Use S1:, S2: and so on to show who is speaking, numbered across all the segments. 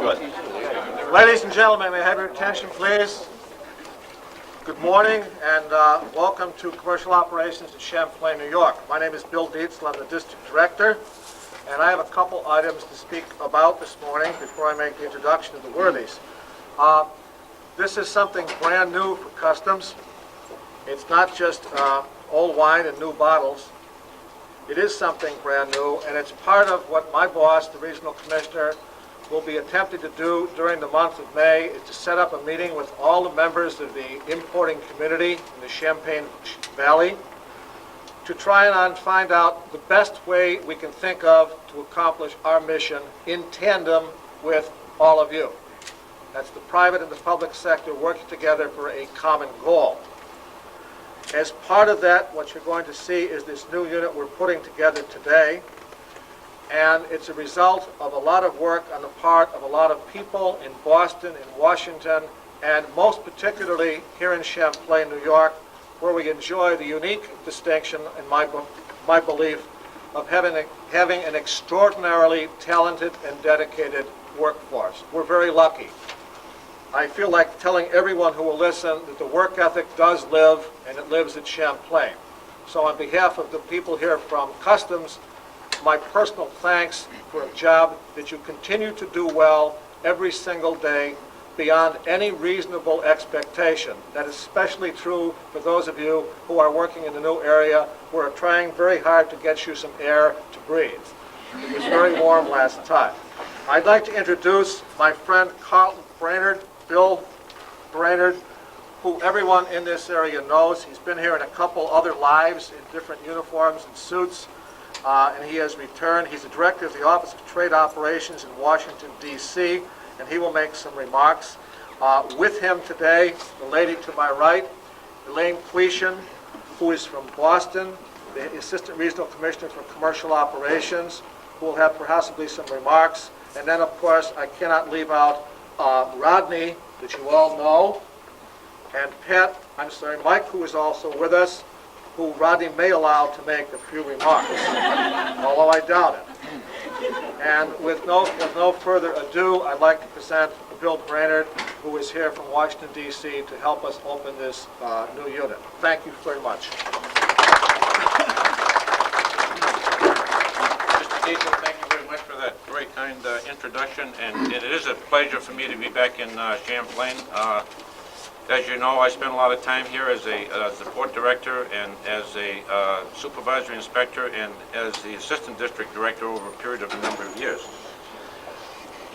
S1: Good.
S2: Ladies and gentlemen, may I have your attention, please? Good morning and welcome to Commercial Operations in Champlain, New York. My name is Bill Dietzel. I'm the District Director, and I have a couple items to speak about this morning before I make the introduction of the worthies. This is something brand new for Customs. It's not just old wine and new bottles. It is something brand new, and it's part of what my boss, the Regional Commissioner, will be attempting to do during the month of May, is to set up a meeting with all the members of the importing community in the Champagne Valley to try and find out the best way we can think of to accomplish our mission in tandem with all of you. That's the private and the public sector working together for a common goal. As part of that, what you're going to see is this new unit we're putting together today, and it's a result of a lot of work on the part of a lot of people in Boston, in Washington, and most particularly here in Champlain, New York, where we enjoy the unique distinction, in my belief, of having an extraordinarily talented and dedicated workforce. We're very lucky. I feel like telling everyone who will listen that the work ethic does live, and it lives at Champlain. So on behalf of the people here from Customs, my personal thanks for a job that you continue to do well every single day beyond any reasonable expectation. That is especially true for those of you who are working in the new area who are trying very hard to get you some air to breathe. It was very warm last time. I'd like to introduce my friend Carlton Brainerd, Bill Brainerd, who everyone in this area knows. He's been here in a couple other lives in different uniforms and suits, and he has returned. He's the director of the Office of Trade Operations in Washington, D.C., and he will make some remarks. With him today, the lady to my right, Elaine Quetian, who is from Boston, the Assistant Regional Commissioner for Commercial Operations, who will have possibly some remarks. And then, of course, I cannot leave out Rodney, that you all know, and Mike, who is also with us, who Rodney may allow to make a few remarks, although I doubt it. And with no further ado, I'd like to present Bill Brainerd, who is here from Washington, D.C., to help us open this new unit. Thank you very much.
S1: Mr. Dietzel, thank you very much for that very kind introduction, and it is a pleasure for me to be back in Champlain. As you know, I spent a lot of time here as the port director and as a supervisory inspector and as the assistant district director over a period of a number of years.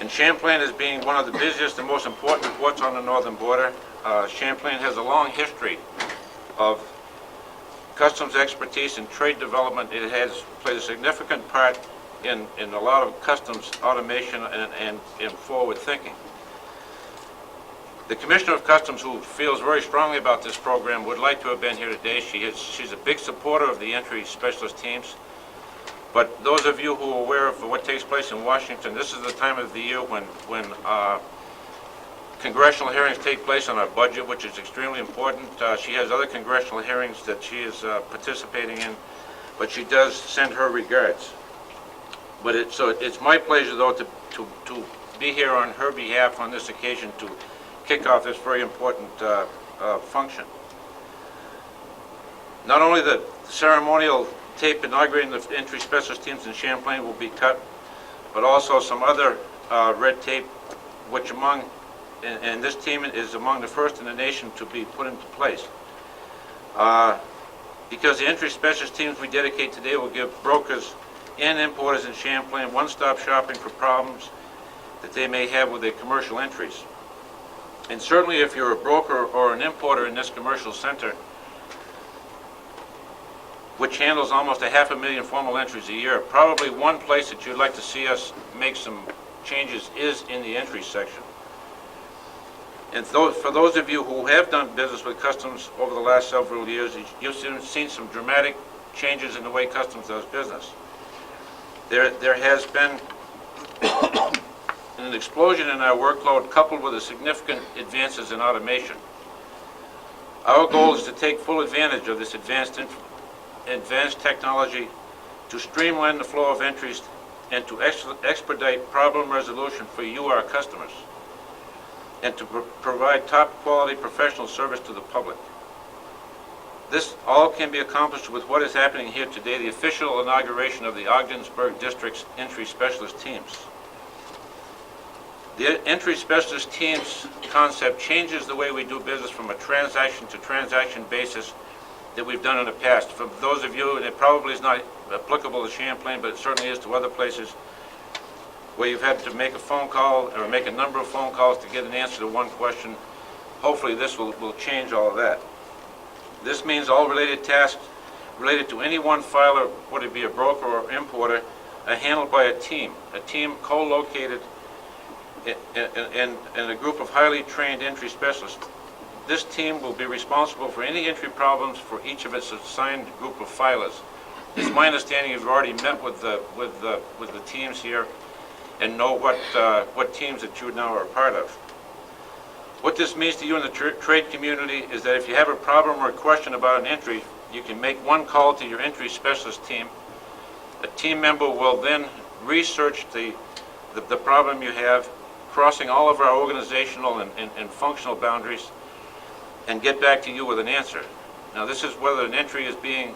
S1: And Champlain, as being one of the busiest and most important ports on the northern border, Champlain has a long history of customs expertise and trade development. It has played a significant part in a lot of customs automation and in forward thinking. The Commissioner of Customs, who feels very strongly about this program, would like to have been here today. She's a big supporter of the entry specialist teams. But those of you who are aware of what takes place in Washington, this is the time of the year when congressional hearings take place on our budget, which is extremely important. She has other congressional hearings that she is participating in, but she does send her regards. But it's my pleasure, though, to be here on her behalf on this occasion to kick off this very important function. Not only the ceremonial tape inaugurating the entry specialist teams in Champlain will be cut, but also some other red tape, which and this team is among the first in the nation to be put into place. Because the entry specialist teams we dedicate today will give brokers and importers in Champlain one-stop shopping for problems that they may have with their commercial entries. And certainly if you're a broker or an importer in this commercial center, which handles almost 500,000 formal entries a year, probably one place that you'd like to see us make some changes is in the entry section. And for those of you who have done business with Customs over the last several years, you've seen some dramatic changes in the way Customs does business. There has been an explosion in our workload coupled with significant advances in automation. Our goal is to take full advantage of this advanced technology to streamline the flow of entries and to expedite problem resolution for you, our customers, and to provide top-quality professional service to the public. This all can be accomplished with what is happening here today, the official inauguration of the Ogdensburg District's entry specialist teams. The entry specialist teams concept changes the way we do business from a transaction-to-transaction basis that we've done in the past. For those of you, and it probably is not applicable to Champlain, but it certainly is to other places, where you've had to make a phone call or make a number of phone calls to get an answer to one question. Hopefully this will change all of that. This means all related tasks related to any one filer, whether it be a broker or importer, are handled by a team co-located in a group of highly trained entry specialists. This team will be responsible for any entry problems for each of its assigned group of filers. It's my understanding you've already met with the teams here and know what teams that you now are a part of. What this means to you in the trade community is that if you have a problem or a question about an entry, you can make one call to your entry specialist team. A team member will then research the problem you have, crossing all of our organizational and functional boundaries, and get back to you with an answer. Now, this is whether an entry is being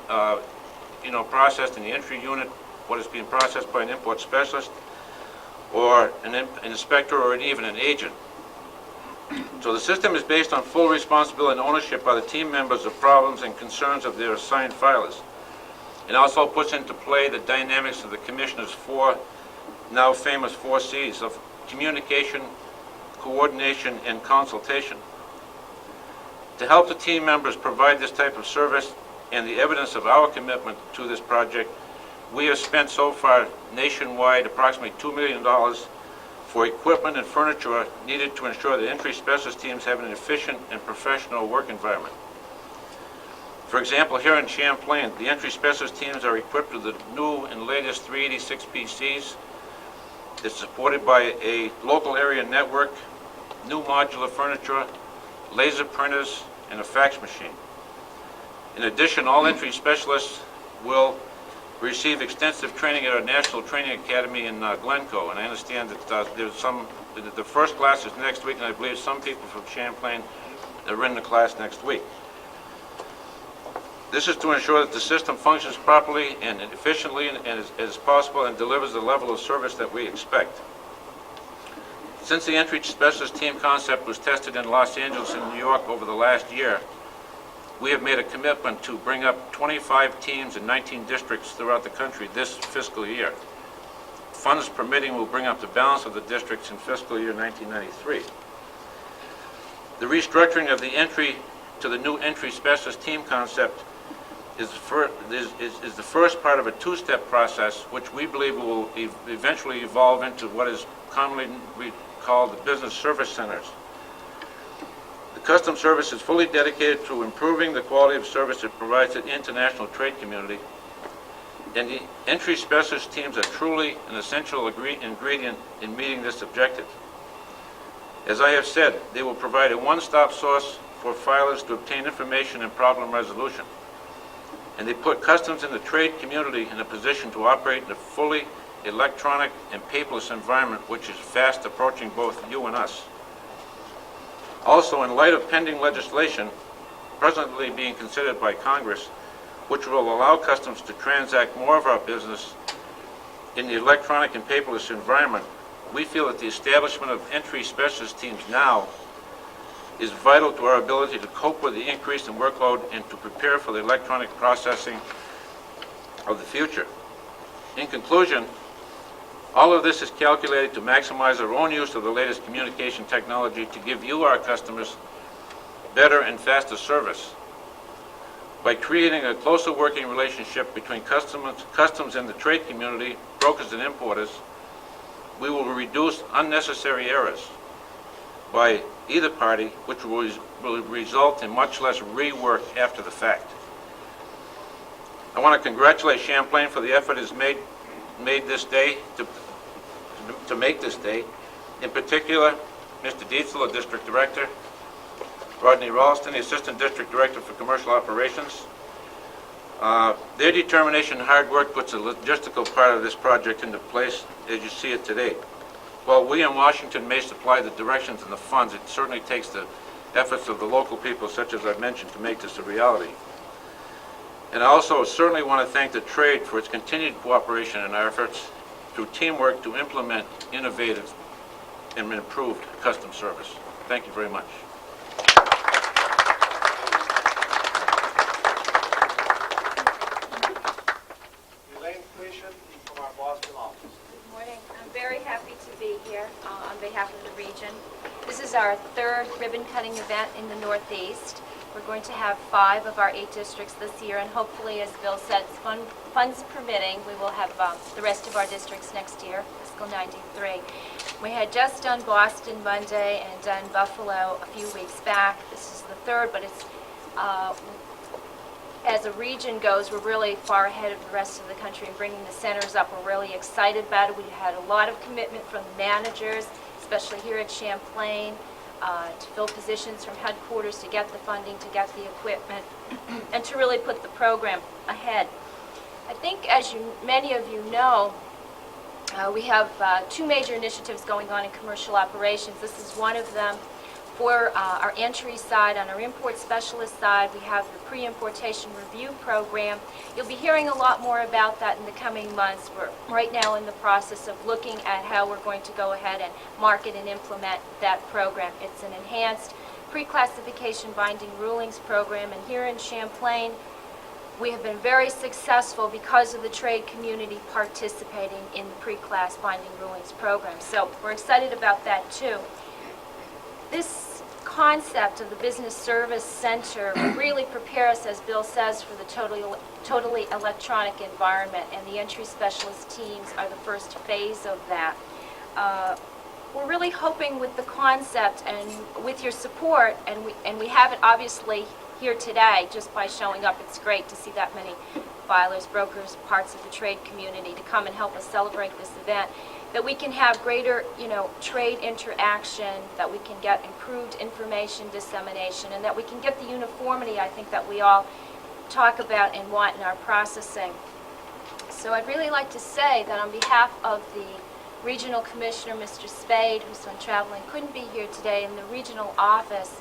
S1: processed in the entry unit, what is being processed by an import specialist, or an inspector, or even an agent. So the system is based on full responsibility and ownership by the team members of problems and concerns of their assigned filers. It also puts into play the dynamics of the Commissioner's now famous 4 C's of communication, coordination, and consultation. To help the team members provide this type of service and the evidence of our commitment to this project, we have spent so far nationwide approximately $2 million for equipment and furniture needed to ensure that entry specialist teams have an efficient and professional work environment. For example, here in Champlain, the entry specialist teams are equipped with the new and latest 386 PCs. It's supported by a local area network, new modular furniture, laser printers, and a fax machine. In addition, all entry specialists will receive extensive training at our National Training Academy in Glencoe, and I understand that there's the first class is next week, and I believe some people from Champlain are in the class next week. This is to ensure that the system functions properly and efficiently and as possible and delivers the level of service that we expect. Since the entry specialist team concept was tested in Los Angeles and New York over the last year, we have made a commitment to bring up 25 teams in 19 districts throughout the country this fiscal year. Funds permitting will bring up the balance of the districts in fiscal year 1993. The restructuring of the entry to the new entry specialist team concept is the first part of a 2-step process, which we believe will eventually evolve into what is commonly called the business service centers. The Customs Service is fully dedicated to improving the quality of service it provides to the international trade community, and the entry specialist teams are truly an essential ingredient in meeting this objective. As I have said, they will provide a one-stop source for filers to obtain information and problem resolution, and they put Customs and the trade community in a position to operate in a fully electronic and paperless environment, which is fast approaching both you and us. Also, in light of pending legislation presently being considered by Congress, which will allow Customs to transact more of our business in the electronic and paperless environment, we feel that the establishment of entry specialist teams now is vital to our ability to cope with the increase in workload and to prepare for the electronic processing of the future. In conclusion, all of this is calculated to maximize our own use of the latest communication technology to give you, our customers, better and faster service. By creating a closer working relationship between Customs and the trade community, brokers and importers, we will reduce unnecessary errors by either party, which will result in much less rework after the fact. I want to congratulate Champlain for the effort it's made this day to make this day. In particular, Mr. Dietzel, the District Director, Rodney Ralston, the Assistant District Director for Commercial Operations, Their determination and hard work puts the logistical part of this project into place as you see it today. While we in Washington may supply the directions and the funds, it certainly takes the efforts of the local people, such as I've mentioned, to make this a reality. And I also certainly want to thank the trade for its continued cooperation in our efforts through teamwork to implement innovative and improved custom service. Thank you very much.
S2: From our Boston office.
S3: Good morning. I'm very happy to be here on behalf of the region. This is our third ribbon cutting event in the Northeast. We're going to have 5 of our 8 districts this year, and hopefully, as Bill said, funds permitting, we will have the rest of our districts next year, fiscal 93. We had just done Boston Monday and done Buffalo a few weeks back. This is the third, but it's as a region goes, we're really far ahead of the rest of the country in bringing the centers up. We're really excited about it. We had a lot of commitment from the managers, especially here at Champlain, to fill positions from headquarters, to get the funding, to get the equipment, and to really put the program ahead. I think, as many of you know, we have 2 major initiatives going on in commercial operations. This is one of them. For our entry side, on our import specialist side, we have the pre-importation review program. You'll be hearing a lot more about that in the coming months. We're right now in the process of looking at how we're going to go ahead and market and implement that program. It's an enhanced pre-classification binding rulings program, and here in Champlain, we have been very successful because of the trade community participating in the pre-class binding rulings program. So we're excited about that too. This concept of the Business Service Center will really prepare us, as Bill says, for the totally electronic environment, and the entry specialist teams are the first phase of that. We're really hoping with the concept and with your support, and we have it obviously here today just by showing up. It's great to see that many filers, brokers, parts of the trade community to come and help us celebrate this event, that we can have greater, trade interaction, that we can get improved information dissemination, and that we can get the uniformity, I think, that we all talk about and want in our processing. So I'd really like to say that on behalf of the Regional Commissioner, Mr. Spade, who's on traveling, couldn't be here today, in the regional office,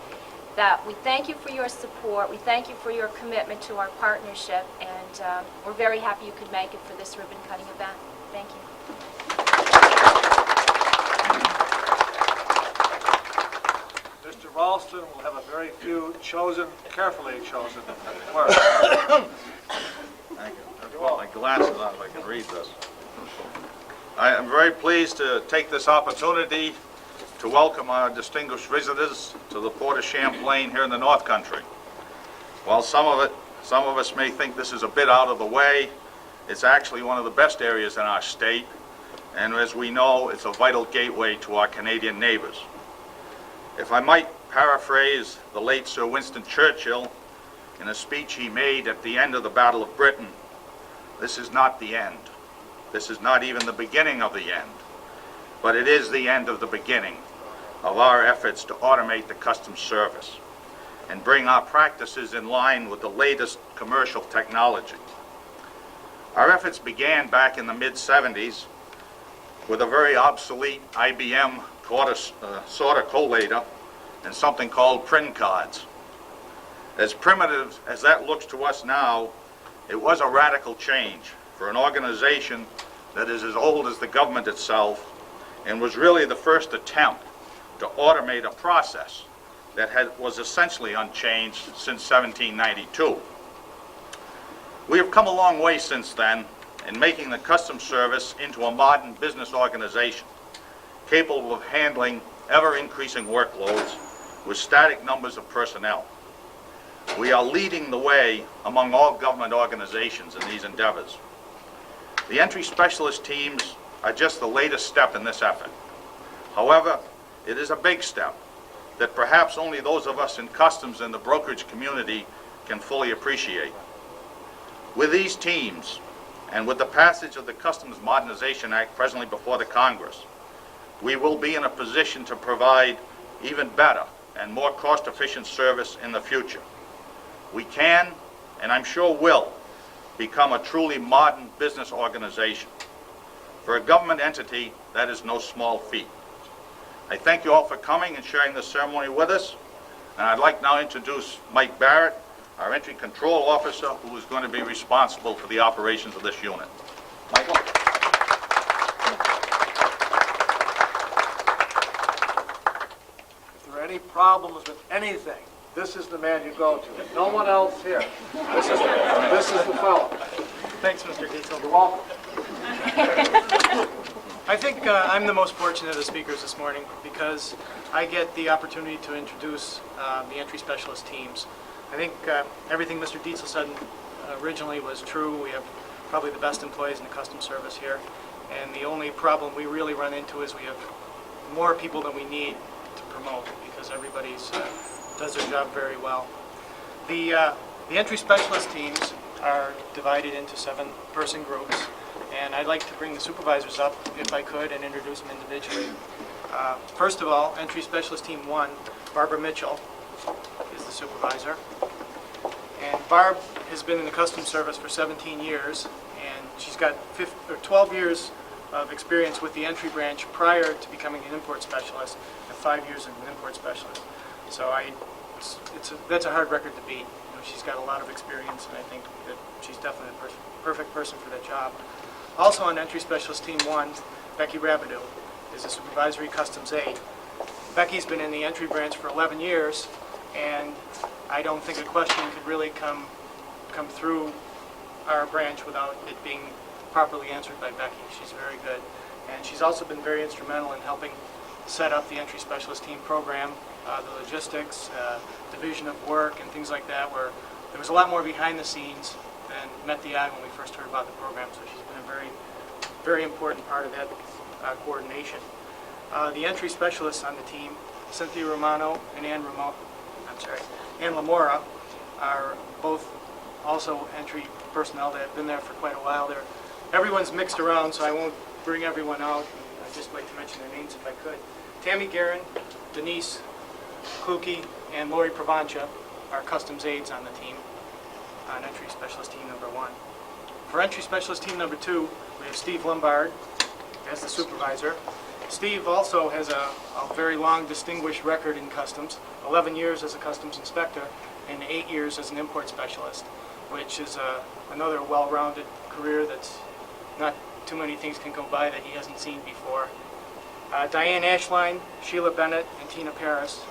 S3: that we thank you for your support, we thank you for your commitment to our partnership, and we're very happy you could make it for this ribbon cutting event. Thank you.
S2: Mr. Ralston will have a very few carefully chosen words.
S4: Thank you. I put my glasses on if I can read this. I am very pleased to take this opportunity to welcome our distinguished visitors to the Port of Champlain here in the North Country. While some of us may think this is a bit out of the way, it's actually one of the best areas in our state, and as we know, it's a vital gateway to our Canadian neighbors. If I might paraphrase the late Sir Winston Churchill in a speech he made at the end of the Battle of Britain, this is not the end. This is not even the beginning of the end, but it is the end of the beginning of our efforts to automate the customs service and bring our practices in line with the latest commercial technology. Our efforts began back in the mid-70s with a very obsolete IBM sorter collator and something called print cards. As primitive as that looks to us now, it was a radical change for an organization that is as old as the government itself, and was really the first attempt to automate a process that was essentially unchanged since 1792. We have come a long way since then in making the Customs Service into a modern business organization, capable of handling ever-increasing workloads with static numbers of personnel. We are leading the way among all government organizations in these endeavors. The entry specialist teams are just the latest step in this effort. However, it is a big step that perhaps only those of us in customs and the brokerage community can fully appreciate. With these teams, and with the passage of the Customs Modernization Act presently before the Congress, we will be in a position to provide even better and more cost-efficient service in the future. We can, and I'm sure will, become a truly modern business organization. For a government entity, that is no small feat. I thank you all for coming and sharing this ceremony with us. And I'd like now to introduce Mike Barrett, our entry control officer, who is going to be responsible for the operations of this unit. Michael?
S2: If there are any problems with anything, this is the man you go to. No one else here. This is the fellow.
S5: Thanks, Mr. Dietzel.
S2: You're welcome.
S5: I think I'm the most fortunate of the speakers this morning because I get the opportunity to introduce the entry specialist teams. I think everything Mr. Dietzel said originally was true. We have probably the best employees in the customs service here, and the only problem we really run into is we have more people than we need to promote because everybody does their job very well. The entry specialist teams are divided into 7-person groups, and I'd like to bring the supervisors up, if I could, and introduce them individually. First of all, Entry Specialist Team 1, Barbara Mitchell is the supervisor. And Barb has been in the Customs Service for 17 years, and she's got 12 years of experience with the entry branch prior to becoming an import specialist, and 5 years as an import specialist. So that's a hard record to beat. You know, she's got a lot of experience, and I think that she's definitely the perfect person for that job. Also on Entry Specialist Team 1, Becky Rabideau is a supervisory customs aide. Becky's been in the entry branch for 11 years, and I don't think a question could really come through our branch without it being properly answered by Becky. She's very good. And she's also been very instrumental in helping set up the Entry Specialist Team program, the logistics, division of work, and things like that, where there was a lot more behind the scenes than met the eye when we first heard about the program. So she's been a very, very important part of that coordination. The entry specialists on the team, Cynthia Romano and Ann Lamora, are both also entry personnel that have been there for quite a while. Everyone's mixed around, so I won't bring everyone out. I'd just like to mention their names if I could. Tammy Guerin, Denise Kluke, and Lori Provancha are customs aides on the team, on Entry Specialist Team number 1. For Entry Specialist Team number 2, we have Steve Lombard as the supervisor. Steve also has a very long, distinguished record in customs, 11 years as a customs inspector and 8 years as an import specialist, which is another well-rounded career that's not too many things can go by that he hasn't seen before. Diane Ashline, Sheila Bennett, and Tina Paris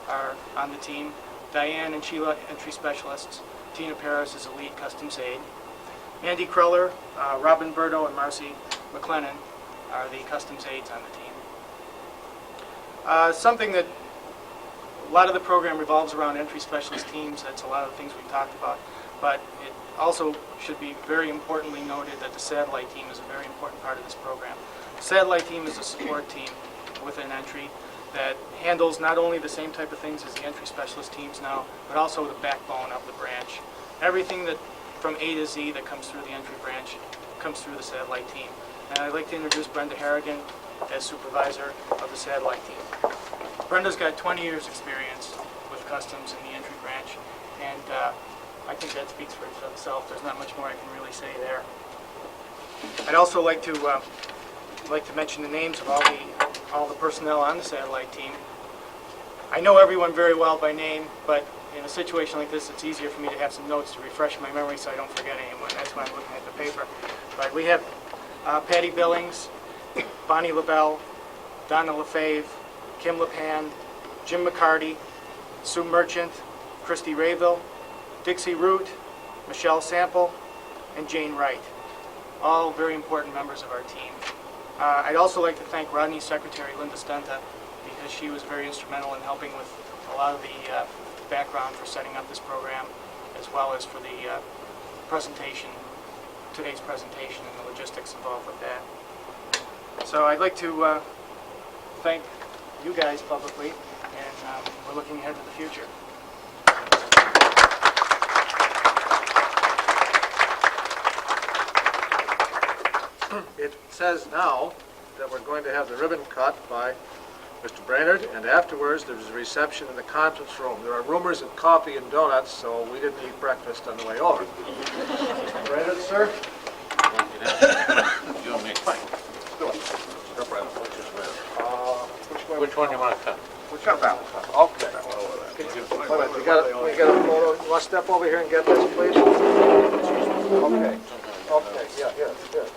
S5: are on the team. Diane and Sheila, entry specialists. Tina Paris is a lead customs aide. Andy Kreller, Robin Berto, and Marcy McLennan are the customs aides on the team. Something that a lot of the program revolves around entry specialist teams. That's a lot of the things we talked about. But it also should be very importantly noted that the satellite team is a very important part of this program. The satellite team is a support team within entry that handles not only the same type of things as the entry specialist teams now, but also the backbone of the branch. Everything that from A to Z that comes through the entry branch comes through the satellite team. And I'd like to introduce Brenda Harrigan as supervisor of the satellite team. Brenda's got 20 years experience with customs in the entry branch, and I think that speaks for itself. There's not much more I can really say there. I'd also like to mention the names of all the personnel on the satellite team. I know everyone very well by name, but in a situation like this, it's easier for me to have some notes to refresh my memory so I don't forget anyone. That's why I'm looking at the paper. But we have Patty Billings, Bonnie LaBelle, Donna LaFave, Kim LaPan, Jim McCarty, Sue Merchant, Christy Rayville, Dixie Root, Michelle Sample, and Jane Wright. All very important members of our team. I'd also like to thank Rodney's secretary, Linda Stenta, because she was very instrumental in helping with a lot of the background for setting up this program, as well as for the presentation, today's presentation, and the logistics involved with that. So I'd like to thank you guys publicly, and we're looking ahead to the future.
S2: It says now that we're going to have the ribbon cut by Mr. Brainerd, and afterwards there was a reception in the conference room. There are rumors of coffee and donuts, so we didn't eat breakfast on the way over. Mr. Brainerd, sir?
S1: You and me.
S2: Do it. Step right up.
S1: Which one you want to cut?
S2: Cut that one. Okay. Wait a minute, we got a photo. You want to step over here and get this, please? Okay. Okay, yeah, here. Okay.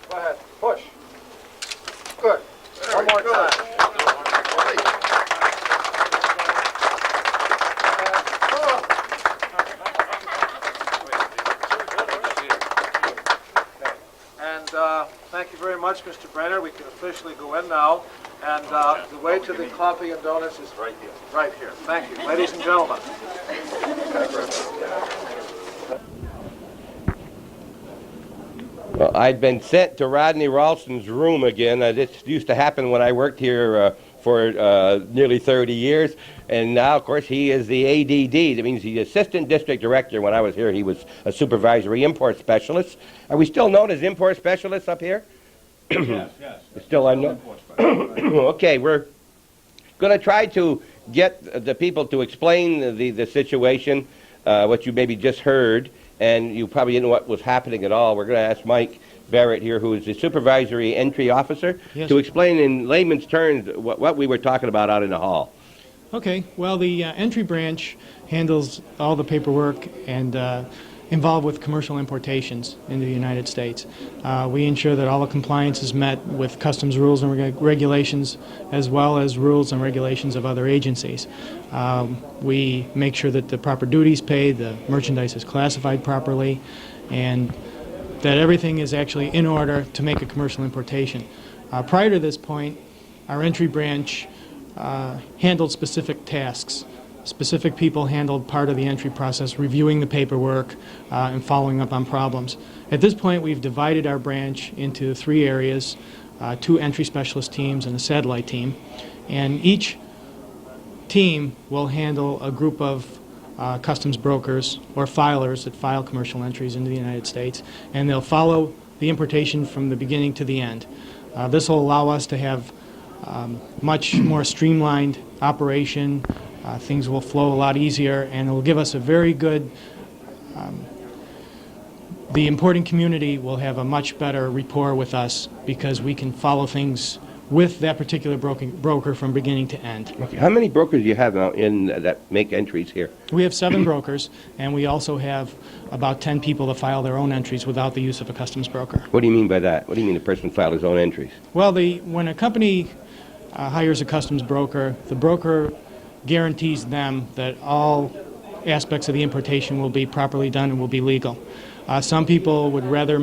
S2: Go ahead, push. Good. One more time. And thank you very much, Mr. Brenner. We can officially go in now. And the way to the coffee and donuts is right here. Right here. Thank you. Ladies and gentlemen.
S6: Well, I'd been sent to Rodney Ralston's room again. This used to happen when I worked here for nearly 30 years. And now, of course, he is the ADD. That means the Assistant District Director. When I was here, he was a Supervisory Import Specialist. Are we still known as Import Specialists up here?
S4: Yes.
S6: Still unknown? Okay, we're going to try to get the people to explain the situation, what you maybe just heard, and you probably didn't know what was happening at all. We're going to ask Mike Barrett here, who is the Supervisory Entry Officer, to explain in layman's terms what we were talking about out in the hall.
S5: Okay, well, the entry branch handles all the paperwork and involved with commercial importations into the United States. We ensure that all the compliance is met with customs rules and regulations, as well as rules and regulations of other agencies. We make sure that the proper duties paid, the merchandise is classified properly, and that everything is actually in order to make a commercial importation. Prior to this point, our entry branch handled specific tasks. Specific people handled part of the entry process, reviewing the paperwork and following up on problems. At this point, we've divided our branch into 3 areas, 2 entry specialist teams and a satellite team. And each team will handle a group of customs brokers or filers that file commercial entries into the United States, and they'll follow the importation from the beginning to the end. This will allow us to have much more streamlined operation. Things will flow a lot easier, and it will give us a very good, the importing community will have a much better rapport with us because we can follow things with that particular broker from beginning to end.
S6: Okay. How many brokers do you have now that make entries here?
S5: We have 7 brokers, and we also have about 10 people that file their own entries without the use of a customs broker.
S6: What do you mean by that? What do you mean the person filed his own entries?
S5: Well, when a company hires a customs broker, the broker guarantees them that all aspects of the importation will be properly done and will be legal. Some people would rather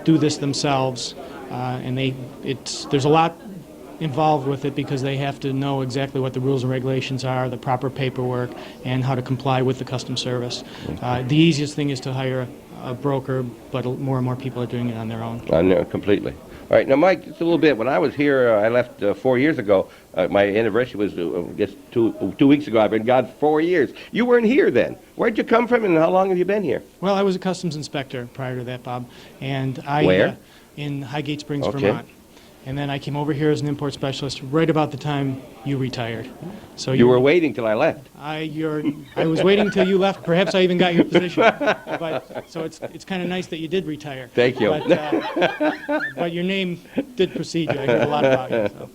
S5: do this themselves, and there's a lot involved with it because they have to know exactly what the rules and regulations are, the proper paperwork, and how to comply with the customs service. The easiest thing is to hire a broker, but more and more people are doing it on their own.
S6: Completely. All right, now, Mike, just a little bit. When I was here, I left 4 years ago. My anniversary was just 2 weeks ago. I've been gone 4 years. You weren't here then. Where'd you come from, and how long have you been here?
S5: Well, I was a customs inspector prior to that, Bob. And
S6: Where?
S5: In Highgate Springs,
S6: Okay.
S5: Vermont. And then I came over here as an import specialist right about the time you retired. So
S6: You were waiting till I left.
S5: I was waiting until you left. Perhaps I even got your position. So it's kind of nice that you did retire.
S6: Thank you.
S5: But your name did precede you. I heard a lot about you. So.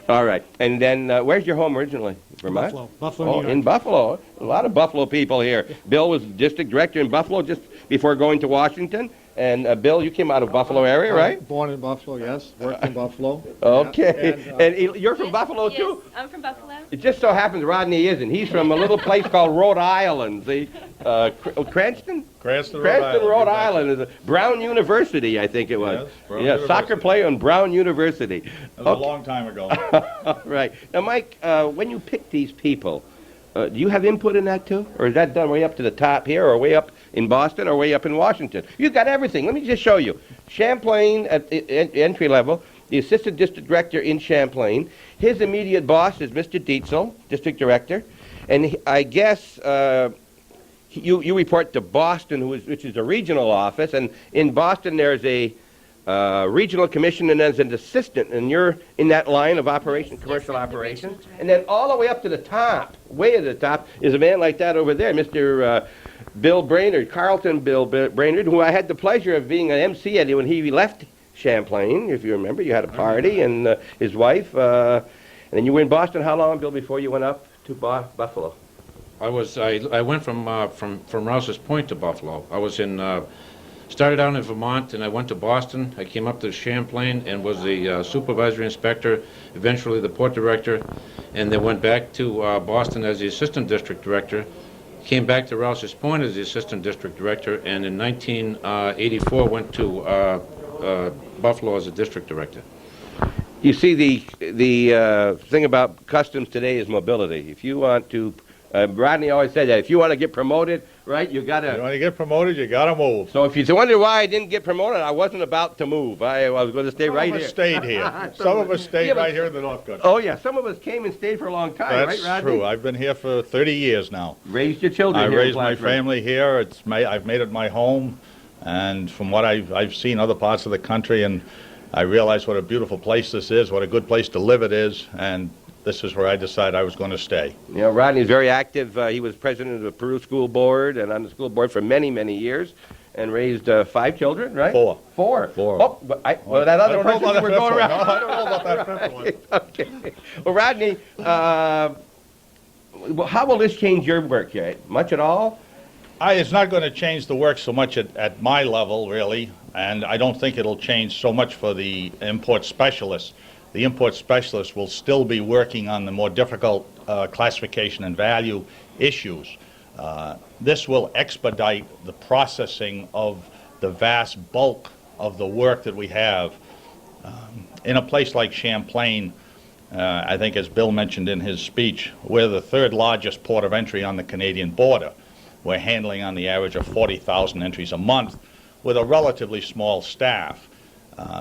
S6: All right. And then where's your home originally? Vermont?
S5: Buffalo, New York.
S6: In Buffalo. A lot of Buffalo people here. Bill was district director in Buffalo just before going to Washington. And Bill, you came out of Buffalo area, right?
S7: Born in Buffalo, yes. Worked in Buffalo.
S6: Okay.
S7: Yeah.
S6: And you're from Buffalo,
S3: Yes,
S6: too?
S3: I'm from Buffalo.
S6: It just so happens Rodney isn't. He's from a little place called Rhode Island. See? Cranston?
S7: Cranston,
S6: Rhode Island is a Brown University, I think it was.
S7: Yes, Brown
S6: Yeah, soccer
S7: University.
S6: player on Brown University.
S7: That was a long time ago.
S6: Right. Now, Mike, when you pick these people, do you have input in that too? Or is that done way up to the top here, or way up in Boston, or way up in Washington? You've got everything. Let me just show you. Champlain at entry level, the assistant district director in Champlain. His immediate boss is Mr. Dietzel, district director. And I guess you report to Boston, which is a regional office. And in Boston, there's a regional commission and as an assistant, and you're in that line of operation, commercial
S3: I'm the
S6: operations.
S3: regional
S6: And then all the way up to the top, way at the top, is a man like that over there, Mr. Bill Brainerd, Carlton Bill Brainerd, who I had the pleasure of being an MC at when he left Champlain, if you remember. You had a party, and his wife, and then you were in Boston how long, Bill, before you went up to Buffalo?
S1: I went from Rouse's Point to Buffalo. I was started out in Vermont, and I went to Boston. I came up to Champlain and was the supervisory inspector, eventually the port director, and then went back to Boston as the assistant district director. Came back to Rouse's Point as the assistant district director, and in 1984 went to Buffalo as a district director.
S6: You see, the thing about customs today is mobility. If you want to, Rodney always said that, if you want to get promoted, right, you got
S7: You
S6: to.
S7: want to get promoted, you got to move.
S6: So if you wonder why I didn't get promoted, I wasn't about to move. I was going to stay right
S7: Some of
S6: here.
S7: us stayed here. Some of us stayed
S6: Yeah, but-
S7: right here in the North Country.
S6: Oh, yeah, some of us came and stayed for a long time,
S7: That's
S6: right, Rodney?
S7: true. I've been here for 30 years now.
S6: Raised your children
S7: I
S6: here in
S7: raised my
S6: Plattsburgh.
S7: family here. I've made it my home, and from what I've seen other parts of the country, and I realize what a beautiful place this is, what a good place to live it is, and this is where I decided I was going to stay.
S6: You know, Rodney's very active. He was president of the Peru School Board and on the school board for many, many years, and raised 5 children, right?
S7: Four.
S6: Four.
S7: Four.
S6: Oh, but well, that other
S7: I don't know
S6: person
S7: about
S6: you were
S7: that
S6: going
S7: fifth one.
S6: around.
S7: No, I don't know about that fifth one.
S6: Okay. Well, Rodney, well, how will this change your work here? Much at all?
S7: It's not going to change the work so much at my level, really, and I don't think it'll change so much for the import specialists. The import specialists will still be working on the more difficult classification and value issues. This will expedite the processing of the vast bulk of the work that we have. In a place like Champlain, I think as Bill mentioned in his speech, we're the 3rd largest port of entry on the Canadian border. We're handling on the average of 40,000 entries a month with a relatively small staff.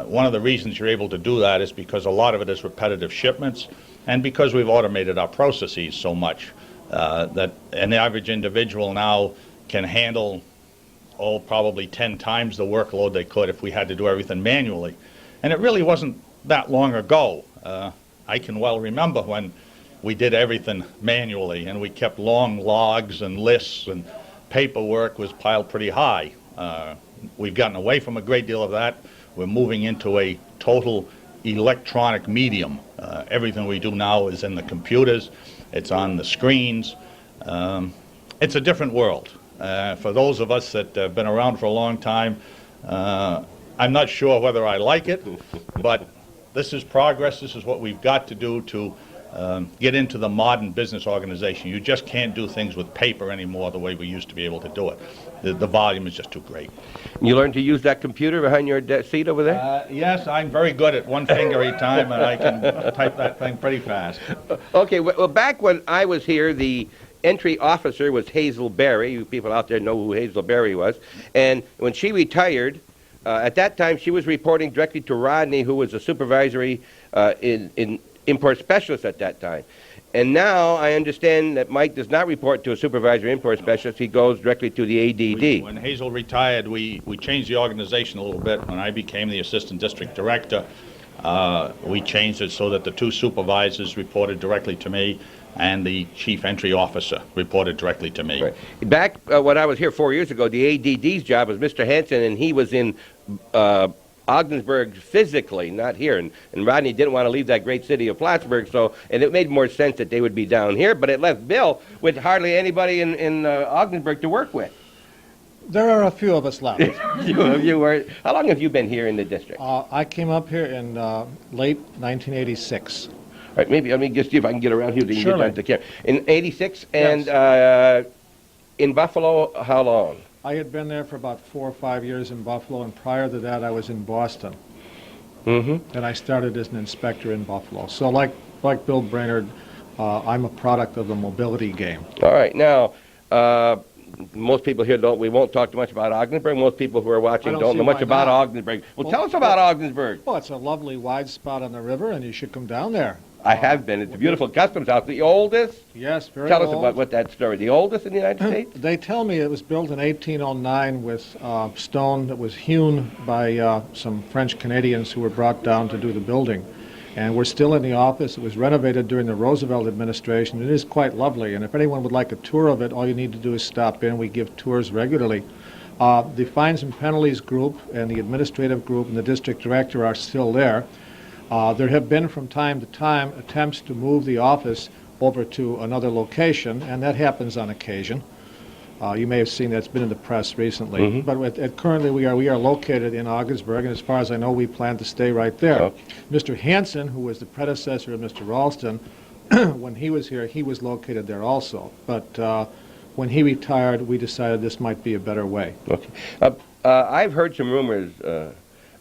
S7: One of the reasons you're able to do that is because a lot of it is repetitive shipments, and because we've automated our processes so much that an average individual now can handle, probably 10 times the workload they could if we had to do everything manually. And it really wasn't that long ago. I can well remember when we did everything manually, and we kept long logs and lists, and paperwork was piled pretty high. We've gotten away from a great deal of that. We're moving into a total electronic medium. Everything we do now is in the computers. It's on the screens. It's a different world. For those of us that have been around for a long time, I'm not sure whether I like it, but this is progress. This is what we've got to do to get into the modern business organization. You just can't do things with paper anymore the way we used to be able to do it. The volume is just too great.
S6: You learned to use that computer behind your seat over there?
S7: Yes, I'm very good at one finger at a time, and I can type that thing pretty fast.
S6: Okay, well, back when I was here, the entry officer was Hazel Berry. You people out there know who Hazel Berry was. And when she retired, at that time she was reporting directly to Rodney, who was a supervisory in import specialist at that time. And now I understand that Mike does not report to a supervisory import specialist. He goes directly to the ADD.
S7: When Hazel retired, we changed the organization a little bit. When I became the assistant district director, we changed it so that the 2 supervisors reported directly to me, and the chief entry officer reported directly to me.
S6: Right. Back when I was here 4 years ago, the ADD's job was Mr. Hansen, and he was in Ogdensburg physically, not here. And Rodney didn't want to leave that great city of Plattsburgh, and it made more sense that they would be down here, but it left Bill with hardly anybody in Ogdensburg to work with.
S2: There are a few of us left.
S6: You were. How long have you been here in the district?
S2: I came up here in late 1986.
S6: All right, maybe let me just see if I can get around here. So you can
S2: Surely.
S6: get down to camera. In '86, and in Buffalo, how long?
S2: I had been there for about 4 or 5 years in Buffalo, and prior to that I was in Boston.
S6: Mm-hmm.
S2: And I started as an inspector in Buffalo. So like Bill Brainerd, I'm a product of the mobility game.
S6: All right, now. Most people here we won't talk too much about Ogdensburg. Most people who are watching
S2: I don't
S6: don't
S2: see
S6: know much
S2: why
S6: about
S2: not.
S6: Ogdensburg. Well, tell us about Ogdensburg.
S2: Well, it's a lovely wide spot on the river, and you should come down there.
S6: I have been. It's a beautiful customs house. The oldest?
S2: Yes, very
S6: Tell us
S2: old.
S6: about what that story. The oldest in the United States?
S2: They tell me it was built in 1809 with stone that was hewn by some French Canadians who were brought down to do the building. And we're still in the office. It was renovated during the Roosevelt administration. It is quite lovely. And if anyone would like a tour of it, all you need to do is stop in. We give tours regularly. The fines and penalties group and the administrative group and the district director are still there. There have been from time to time attempts to move the office over to another location, and that happens on occasion. You may have seen that's been in the press recently. But currently we are located in Augsburg, and as far as I know, we plan to stay right there.
S6: Okay.
S2: Mr. Hansen, who was the predecessor of Mr. Ralston, when he was here, he was located there also. But when he retired, we decided this might be a better way.
S6: Okay. I've heard some rumors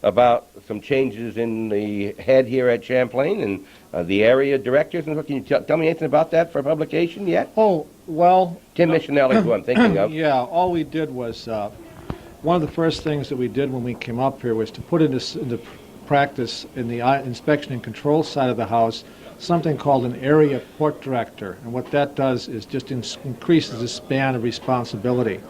S6: about some changes in the head here at Champlain and the area directors. And can you tell me anything about that for publication yet?
S2: Oh, well...
S6: Tim Missionelli, who I'm thinking of.
S2: Yeah, all we did was, one of the first things that we did when we came up here was to put into practice in the inspection and control side of the house something called an area port director. And what that does is just increases the span of responsibility.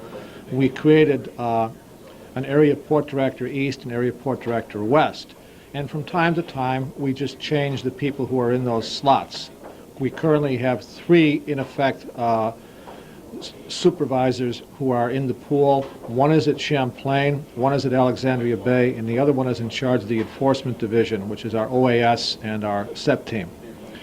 S2: We created an area port director east and area port director west. And from time to time, we just change the people who are in those slots. We currently have 3, in effect, supervisors who are in the pool. One is at Champlain, one is at Alexandria Bay, and the other one is in charge of the Enforcement Division, which is our OAS and our SEP team.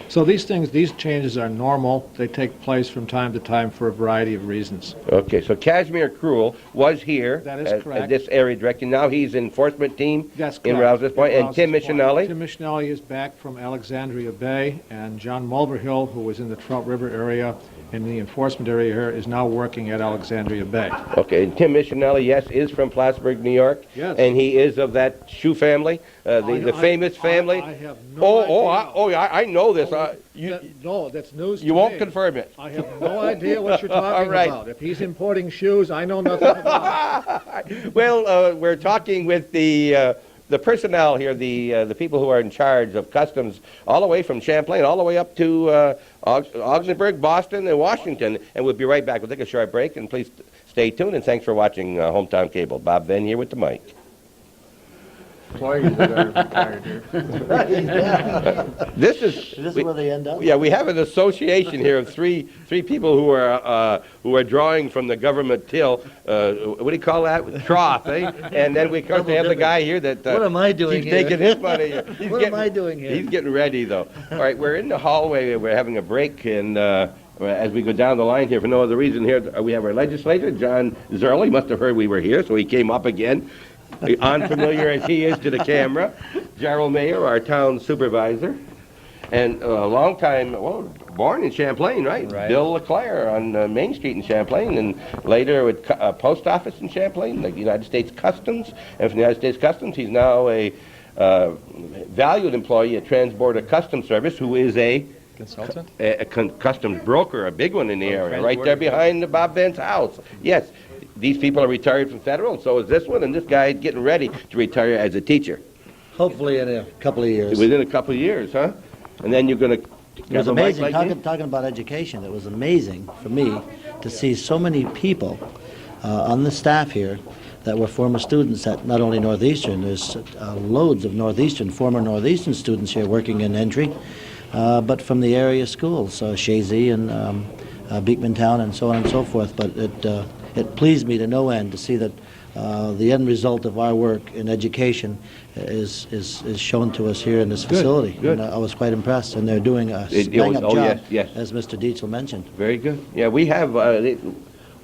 S2: So these changes are normal. They take place from time to time for a variety of reasons.
S6: Okay, so Casimir Cruel was here
S2: That is
S6: as
S2: correct.
S6: this area director. Now he's enforcement team
S2: That's
S6: in
S2: correct.
S6: Rouse's Point. And Tim Missionelli?
S2: Tim Missionelli is back from Alexandria Bay, and John Mulverhill, who was in the Trout River area in the enforcement area here, is now working at Alexandria Bay.
S6: Okay, and Tim Missionelli, yes, is from Plattsburgh, New York.
S2: Yes.
S6: And he is of that shoe family, the famous family.
S2: I have no idea.
S6: I know this.
S2: No, that's news to
S6: You won't
S2: me.
S6: confirm it.
S2: I have no idea what you're talking
S6: All right.
S2: about. If he's importing shoes, I know nothing about it.
S6: Well, we're talking with the personnel here, the people who are in charge of customs, all the way from Champlain, all the way up to Augsburg, Boston, and Washington. And we'll be right back. We'll take a short break, and please stay tuned. And thanks for watching Hometown Cable. Bob Venn here with the mic.
S8: Employees that are retired here.
S6: This is
S8: where they end up?
S6: Yeah, we have an association here of three people who are drawing from the government till. What do you call that? Trough, eh? And then we of course have the guy here that
S8: What am I doing
S6: keeps
S8: here?
S6: taking his money.
S8: What am I doing here?
S6: He's getting ready though. All right, we're in the hallway. We're having a break and. As we go down the line here, for no other reason here, we have our legislator, John Zerle. He must have heard we were here, so he came up again. Unfamiliar as he is to the camera. Gerald Mayer, our town supervisor. And a long time, born in Champlain, right? Bill LeClaire on Main Street in Champlain, and later with post office in Champlain, the United States Customs. And from the United States Customs, he's now a valued employee at Transborder Customs Service, who is a
S9: Consultant?
S6: a customs broker, a big one in the area, right there behind the Bob Venn's house. Yes, these people are retired from federal, and so is this one, and this guy is getting ready to retire as a teacher.
S8: Hopefully in a couple of years.
S6: Within a couple of years, huh? And then you're going to...
S8: It was amazing, talking about education, it was amazing for me to see so many people on the staff here that were former students at not only Northeastern, there's loads of former Northeastern students here working in entry, but from the area schools, Shazy and Beekmantown and so on and so forth. But it pleased me to no end to see that the end result of our work in education is shown to us here in this facility.
S6: Good.
S8: And I was quite impressed, and they're doing a bang-up job,
S6: yes.
S8: as Mr. Dietzel mentioned.
S6: Very good. Yeah, we have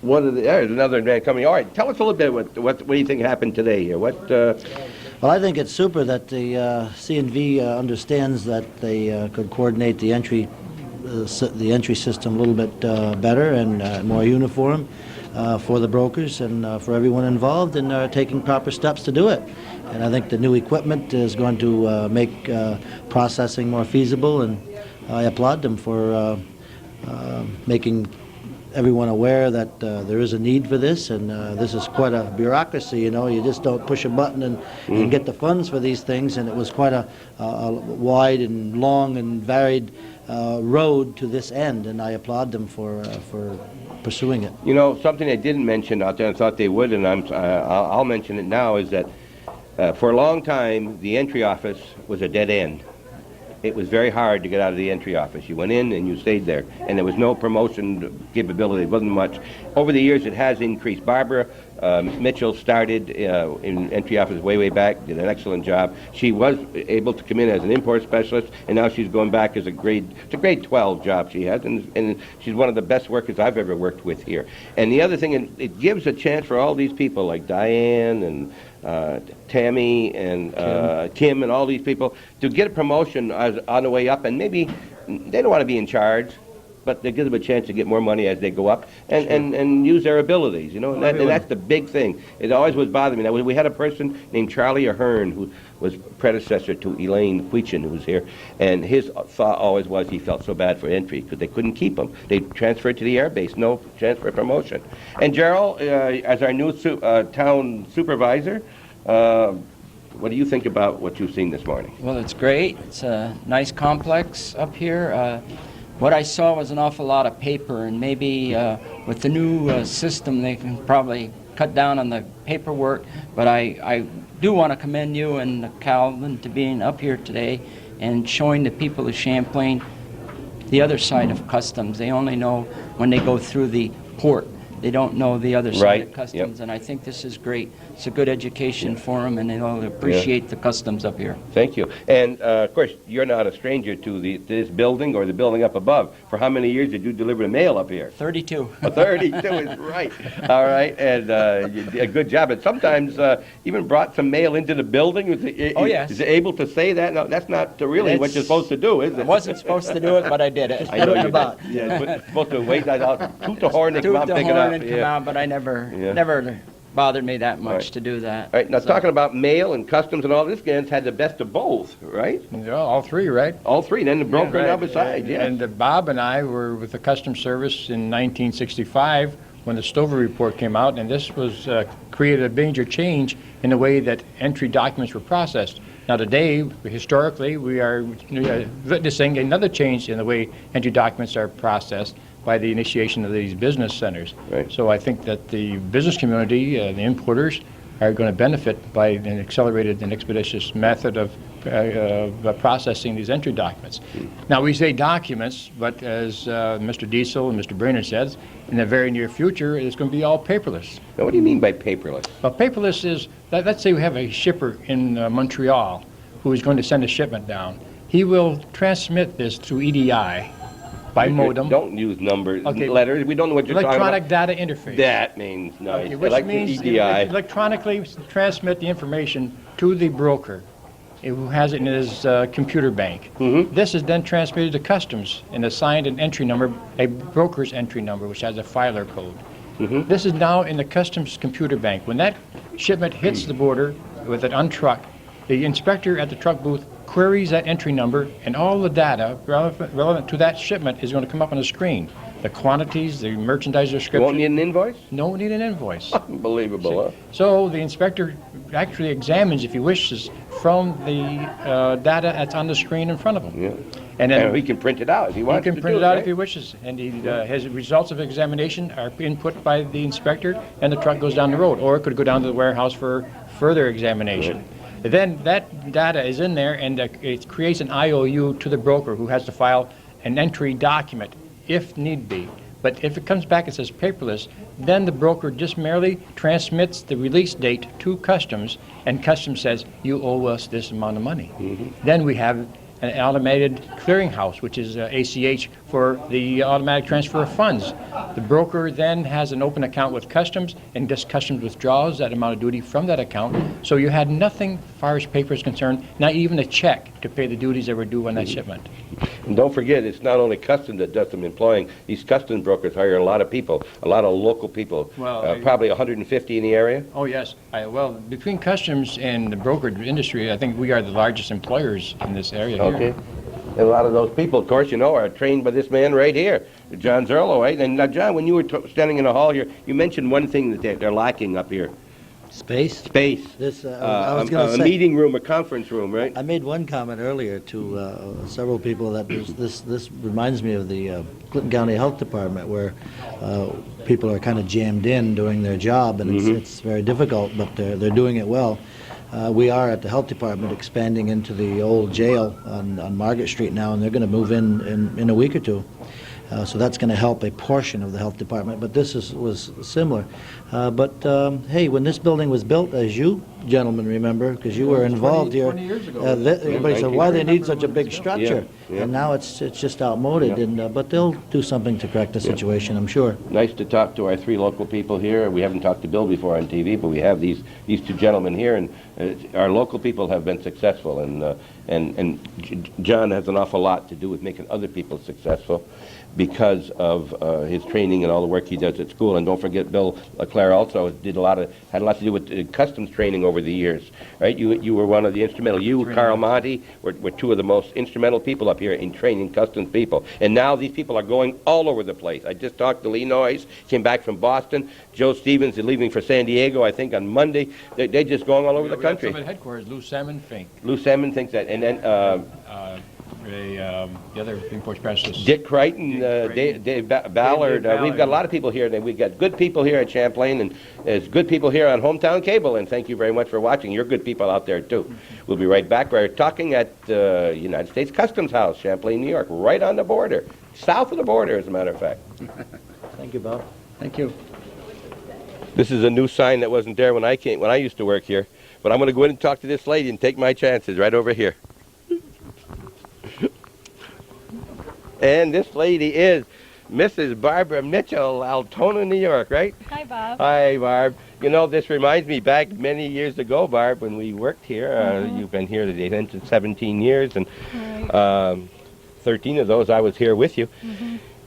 S6: there's another man coming. All right, tell us a little bit what do you think happened today here?
S8: Well, I think it's super that the C&V understands that they could coordinate the entry system a little bit better and more uniform for the brokers and for everyone involved, and are taking proper steps to do it. And I think the new equipment is going to make processing more feasible, and I applaud them for making everyone aware that there is a need for this, and this is quite a bureaucracy. You know, you just don't push a button and get the funds for these things. And it was quite a wide and long and varied road to this end, and I applaud them for pursuing it.
S6: You know, something they didn't mention out there, I thought they would, and I'll mention it now, is that for a long time, the entry office was a dead end. It was very hard to get out of the entry office. You went in and you stayed there, and there was no promotion capability. It wasn't much. Over the years, it has increased. Barbara Mitchell started in entry office way back, did an excellent job. She was able to come in as an import specialist, and now she's going back as it's a grade 12 job she has, and she's one of the best workers I've ever worked with here. And the other thing, it gives a chance for all these people like Diane and Tammy and Kim and all these people to get a promotion on the way up, and maybe they don't want to be in charge, but they give them a chance to get more money as they go up and use their abilities, you know, and that's the big thing. It always was bothering me. Now, we had a person named Charlie Ahern who was predecessor to Elaine Quechin, who was here, and his thought always was he felt so bad for entry because they couldn't keep him. They transferred to the air base, no chance for promotion. And Gerald, as our new town supervisor, what do you think about what you've seen this morning?
S9: Well, it's great. It's a nice complex up here. What I saw was an awful lot of paper, and maybe with the new system they can probably cut down on the paperwork. But I do want to commend you and Calvin to being up here today and showing the people of Champlain the other side of customs. They only know when they go through the port. They don't know the other side of customs, and I think this is great. It's a good education for them, and they'll appreciate the customs up here.
S6: Thank you. And, of course, you're not a stranger to this building or the building up above. For how many years did you deliver the mail up here?
S9: 32.
S6: 32 is right. All right, and you did a good job. And sometimes even brought some mail into the building.
S9: Oh, yes.
S6: Is it able to say that? No, that's not really what you're supposed to do, is it?
S9: I wasn't supposed to do it, but I did it.
S6: I know you did. Yeah, but supposed to wait that out, toot the horn and come out and pick it up.
S9: Come out, but I never bothered me that much to do that.
S6: All right, now talking about mail and customs and all this, Gans had the best of both, right?
S10: Yeah, all three, right?
S6: All three, then the broker
S10: right.
S6: now besides, yeah.
S10: And Bob and I were with the Customs Service in 1965 when the Stover report came out, and this was created a major change in the way that entry documents were processed. Now today, historically, we are witnessing another change in the way entry documents are processed by the initiation of these business centers.
S6: Right.
S10: So I think that the business community, the importers, are going to benefit by an accelerated and expeditious method of processing these entry documents. Now we say documents, but as Mr. Diesel and Mr. Brainerd says, in the very near future, it's going to be all paperless.
S6: Now, what do you mean by paperless?
S10: Well, paperless is, let's say we have a shipper in Montreal who is going to send a shipment down. He will transmit this through EDI by modem.
S6: Don't use numbers, letters. We don't know what you're talking about.
S10: Electronic data interface.
S6: That means nice.
S10: Okay, which
S6: like
S10: means
S6: EDI.
S10: electronically transmit the information to the broker who has it in his computer bank. This is then transmitted to customs and assigned an entry number, a broker's entry number, which has a filer code. This is now in the customs computer bank. When that shipment hits the border with it on truck, the inspector at the truck booth queries that entry number, and all the data relevant to that shipment is going to come up on the screen. The quantities, the merchandise description.
S6: You won't need an invoice?
S10: No need an invoice.
S6: Unbelievable, huh?
S10: So the inspector actually examines, if he wishes, from the data that's on the screen in front of him.
S6: Yeah.
S10: And then
S6: he can print it out if he wants to.
S10: He can print it out if he wishes, and his results of examination are input by the inspector, and the truck goes down the road, or it could go down to the warehouse for further examination. Right. Then that data is in there, and it creates an IOU to the broker, who has to file an entry document if need be. But if it comes back and says paperless, then the broker just merely transmits the release date to customs, and customs says, you owe us this amount of money. Then we have an automated clearinghouse, which is ACH, for the automatic transfer of funds. The broker then has an open account with customs, and just customs withdraws that amount of duty from that account. So you had nothing, as far as paper is concerned, not even a check to pay the duties that were due on that shipment.
S6: And don't forget, it's not only customs that does some employing. These customs brokers hire a lot of people, a lot of local people,
S10: Well,
S6: probably 150 in the area.
S10: Oh, yes. Well, between customs and the brokerage industry, I think we are the largest employers in this area here.
S6: Okay. And a lot of those people, of course, you know, are trained by this man right here, John Zerlo, right? And now, John, when you were standing in the hall here, you mentioned one thing that they're lacking up here.
S8: Space?
S6: Space.
S8: This, I was going to
S6: A
S8: say,
S6: meeting room, a conference room, right?
S8: I made one comment earlier to several people that this reminds me of the Clinton County Health Department, where people are kind of jammed in doing their job, and it's very difficult, but they're doing it well. We are at the Health Department expanding into the old jail on Margaret Street now, and they're going to move in a week or two. So that's going to help a portion of the health department, but this was similar. Hey, when this building was built, as you gentlemen remember, because you were involved here,
S10: 20 years ago.
S8: everybody said, why they need such a big structure?
S6: Yeah.
S8: And now it's just outmoded, but they'll do something to correct the situation, I'm sure.
S6: Nice to talk to our three local people here. We haven't talked to Bill before on TV, but we have these two gentlemen here, and our local people have been successful, and John has an awful lot to do with making other people successful because of his training and all the work he does at school. And don't forget, Bill LeClaire also had a lot to do with customs training over the years, right? You were one of the instrumental. You, Carl Monty, were two of the most instrumental people up here in training customs people. And now these people are going all over the place. I just talked to Lee Noyes, came back from Boston. Joe Stevens is leaving for San Diego, I think, on Monday. They're just going all over the country.
S10: We have some at headquarters, Lou Salmon Fink.
S6: Lou Salmon thinks that. And then
S10: the other import specialist.
S6: Dick Crichton, Dave Ballard. We've got a lot of people here. We've got good people here at Champlain, and there's good people here on Hometown Cable, and thank you very much for watching. You're good people out there, too. We'll be right back. We're talking at United States Customs House, Champlain, New York, right on the border, south of the border, as a matter of fact.
S8: Thank you, Bob.
S10: Thank you.
S6: This is a new sign that wasn't there when I used to work here, but I'm going to go in and talk to this lady and take my chances right over here. And this lady is Mrs. Barbara Mitchell, Altona, New York, right?
S11: Hi, Bob.
S6: Hi, Barb. You know, this reminds me back many years ago, Barb, when we worked here. You've been here today 17 years, and 13 of those I was here with you.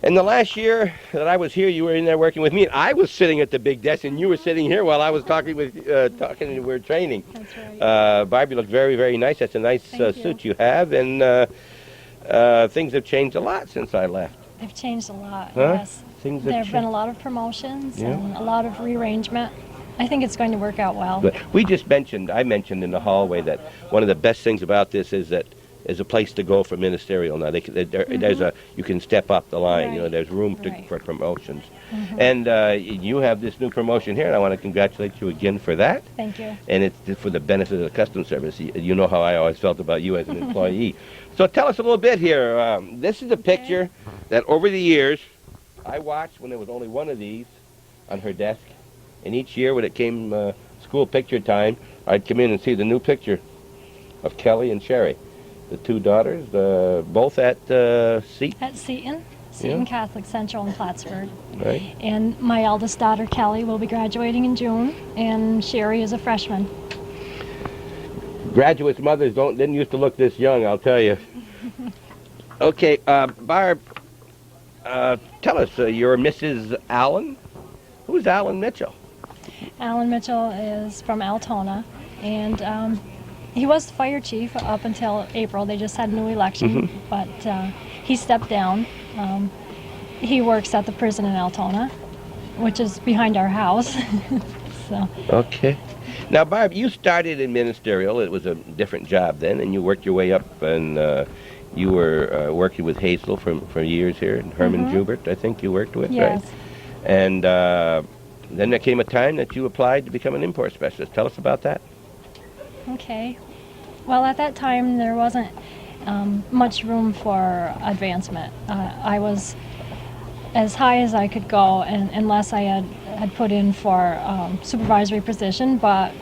S6: And the last year that I was here, you were in there working with me, and I was sitting at the big desk, and you were sitting here while I was talking and we were training.
S11: That's right.
S6: Barb, you look very, very nice. That's a nice suit you have, and things have changed a lot since I left.
S11: They've changed a lot,
S6: Huh?
S11: yes.
S6: Things
S11: There
S6: have
S11: have been a lot of promotions
S6: Yeah.
S11: and a lot of rearrangement. I think it's going to work out well.
S6: But I mentioned in the hallway that one of the best things about this is that there's a place to go for ministerial now. You can step up the line. You know,
S11: Right.
S6: there's room
S11: Right.
S6: for promotions. And you have this new promotion here, and I want to congratulate you again for that.
S11: Thank you.
S6: And it's for the benefit of the Customs Service. You know how I always felt about you as an employee. So tell us a little bit here. This is a picture that over the years I watched when there was only one of these on her desk. And each year when it came school picture time, I'd come in and see the new picture of Kelly and Sherry, the two daughters, both at Seton.
S11: At Seton
S6: Yeah.
S11: Catholic Central in Plattsburgh.
S6: Right.
S11: And my eldest daughter, Kelly, will be graduating in June, and Sherry is a freshman.
S6: Graduates' mothers didn't used to look this young, I'll tell you. Okay, Barb, tell us, you're Mrs. Allen? Who's Alan Mitchell?
S11: Alan Mitchell is from Altona, and he was the fire chief up until April. They just had a new election, but he stepped down. He works at the prison in Altona, which is behind our house. So.
S6: Okay. Now, Barb, you started in ministerial. It was a different job then, and you worked your way up, and you were working with Hazel for years here, and Herman Jubert, I think you worked with,
S11: Yes.
S6: right? And then there came a time that you applied to become an import specialist. Tell us about that.
S11: Okay. Well, at that time, there wasn't much room for advancement. I was as high as I could go, and unless I had put in for supervisory position, but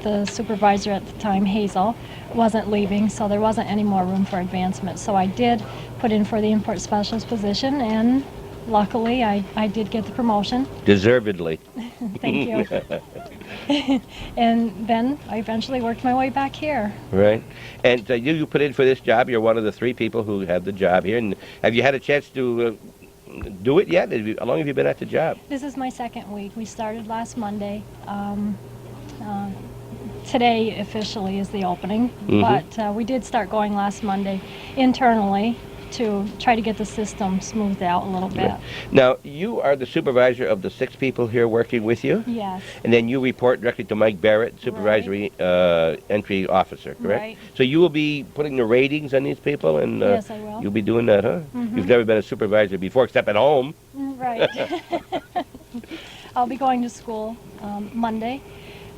S11: the supervisor at the time, Hazel, wasn't leaving, so there wasn't any more room for advancement. So I did put in for the import specialist position, and luckily I did get the promotion.
S6: Deservedly.
S11: Thank you. And then I eventually worked my way back here.
S6: Right. And you put in for this job. You're one of the 3 people who have the job here. And have you had a chance to do it yet? How long have you been at the job?
S11: This is my second week. We started last Monday. today officially is the opening,
S6: Mhm.
S11: but we did start going last Monday internally to try to get the system smoothed out a little bit.
S6: Now, you are the supervisor of the 6 people here working with you?
S11: Yes.
S6: And then you report directly to Mike Barrett, supervisory entry officer, correct?
S11: Right.
S6: So you will be putting the ratings on these people, and
S11: Yes, I will.
S6: you'll be doing that, huh?
S11: Mhm.
S6: You've never been a supervisor before, except at home.
S11: Right. I'll be going to school Monday.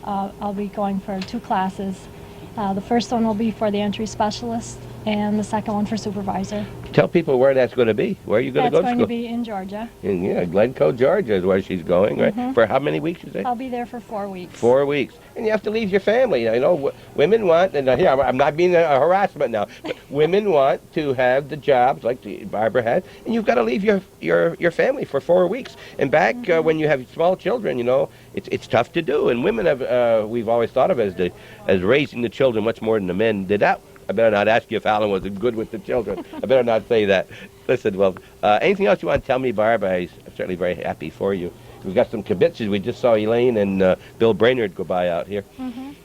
S11: I'll be going for 2 classes. The first one will be for the entry specialist, and the second one for supervisor.
S6: Tell people where that's going to be. Where are you going to
S11: That's
S6: go to
S11: going
S6: school?
S11: to be in Georgia.
S6: Yeah, Glencoe, Georgia is where she's going, right?
S11: Mhm.
S6: For how many weeks, you say?
S11: I'll be there for 4 weeks.
S6: 4 weeks. And you have to leave your family. I know women want, and here, I'm not being a harassment now, but women want to have the jobs like Barbara had, and you've got to leave your family for 4 weeks. And back when you have small children, you know, it's tough to do. And women have, we've always thought of as raising the children much more than the men did that. I better not ask you if Alan was good with the children. I better not say that. Listen, well, anything else you want to tell me, Barb? I'm certainly very happy for you. We've got some kibitzes. We just saw Elaine and Bill Brainerd go by out here.
S11: Mhm.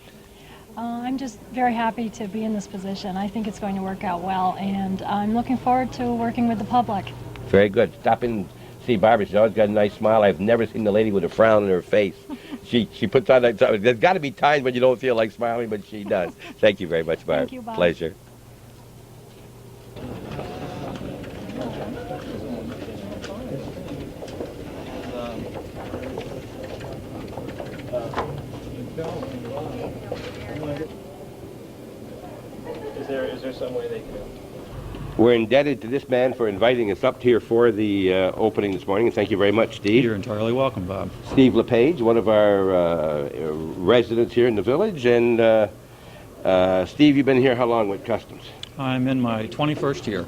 S11: I'm just very happy to be in this position. I think it's going to work out well, and I'm looking forward to working with the public.
S6: Very good. Stop in and see Barbara. She's always got a nice smile. I've never seen the lady with a frown on her face. She puts on that. There's got to be times when you don't feel like smiling, but she does. Thank you very much, Barb.
S11: Thank you, Bob.
S6: Pleasure.
S10: Is there some way they can...
S6: We're indebted to this man for inviting us up here for the opening this morning. And thank you very much, Steve.
S12: You're entirely welcome, Bob.
S6: Steve LePage, one of our residents here in the village. And Steve, you've been here how long with Customs?
S12: I'm in my 21st year.